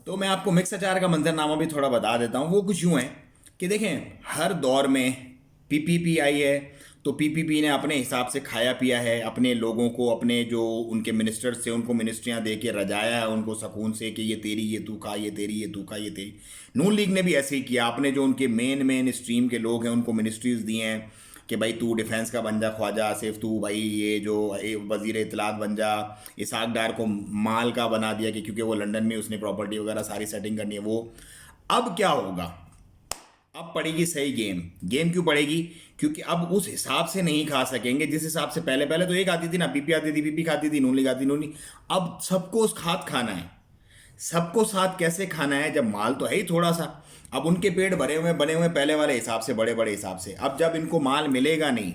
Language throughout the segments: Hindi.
तो मैं आपको मिक्स अचार का मंजरनामा भी थोड़ा बता देता हूँ। वो कुछ यूँ है कि देखें, हर दौर में पीपीपी आई है, तो पीपीपी ने अपने हिसाब से खाया पिया है, अपने लोगों को, अपने जो उनके मिनिस्टर्स थे उनको मिनिस्ट्रियाँ दे के रजाया है उनको सुकून से कि ये तेरी, ये तू खा, ये तेरी, ये तू खा, ये तेरी। नून लीग ने भी ऐसे ही किया, अपने जो उनके मेन स्ट्रीम के लोग हैं उनको मिनिस्ट्रीज दी हैं कि भाई तू डिफेंस का बन जा ख्वाजा आसिफ, तू भाई ये जो वजीर इतलात बन जा। इसहाक डार को माल का बना दिया कि क्योंकि वो लंदन में उसने प्रॉपर्टी वगैरह सारी सेटिंग करनी है वो। अब क्या होगा? अब पड़ेगी सही गेम। गेम क्यों पड़ेगी? क्योंकि अब उस हिसाब से नहीं खा सकेंगे जिस हिसाब से पहले पहले तो एक आती थी ना, पीपी आती थी, पीपी खाती थी, नून लीग आती, नून लीग। अब सबको उस खाद खाना है। सबको साथ कैसे खाना है जब माल तो है ही थोड़ा सा। अब उनके पेट भरे हुए बने हुए पहले वाले हिसाब से, बड़े बड़े हिसाब से। अब जब इनको माल मिलेगा नहीं,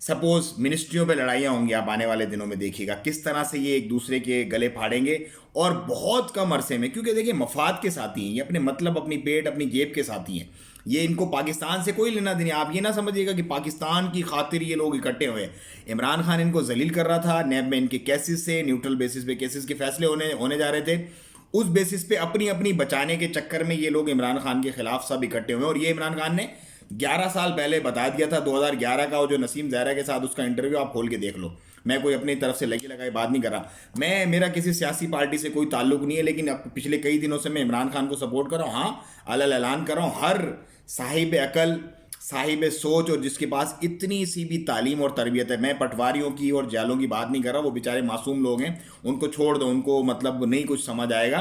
सपोज मिनिस्ट्रियों पे लड़ाइयाँ होंगी, आप आने वाले दिनों में देखिएगा किस तरह से ये एक दूसरे के गले फाड़ेंगे। और बहुत कम अरसे में, क्योंकि देखिए मफाद के साथी हैं ये, अपने मतलब अपनी पेट अपनी जेब के साथी हैं ये। इनको पाकिस्तान से कोई लेना देना। आप ये ना समझिएगा कि पाकिस्तान की खातिर ये लोग इकट्ठे हुए हैं। इमरान खान इनको जलील कर रहा था नैब में, इनके केसेस से, न्यूट्रल बेसिस पे केसेस के फैसले होने होने जा रहे थे। उस बेसिस पे अपनी अपनी बचाने के चक्कर में ये लोग इमरान खान के खिलाफ सब इकट्ठे हुए। और ये इमरान खान ने 11 साल पहले बता दिया था, 2011 का, वो जो नसीम जहरा के साथ उसका इंटरव्यू आप खोल के देख लो। मैं कोई अपनी तरफ से लगी लगाई बात नहीं कर रहा, मैं, मेरा किसी सियासी पार्टी से कोई ताल्लुक नहीं है, लेकिन अब पिछले कई दिनों से मैं इमरान खान को सपोर्ट कर रहा हूँ। हाँ, अलल ऐलान कर रहा हूँ, हर साहिब अकल, साहिब सोच और जिसके पास इतनी सी भी तालीम और तरबियत है, मैं पटवारियों की और जालों की बात नहीं कर रहा, वो बेचारे मासूम लोग हैं, उनको छोड़ दो, उनको मतलब नहीं कुछ समझ आएगा।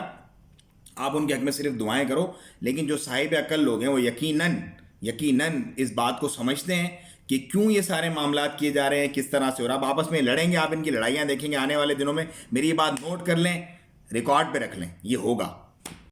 आप उनके हक में सिर्फ दुआएं करो। लेकिन जो साहिब अकल लोग हैं वो यकीनन यकीनन इस बात को समझते हैं कि क्यों ये सारे मामलात किए जा रहे हैं, किस तरह से। और आप आपस में लड़ेंगे, आप इनकी लड़ाइयाँ देखेंगे आने वाले दिनों में। मेरी ये बात नोट कर लें, रिकॉर्ड पे रख लें, ये होगा।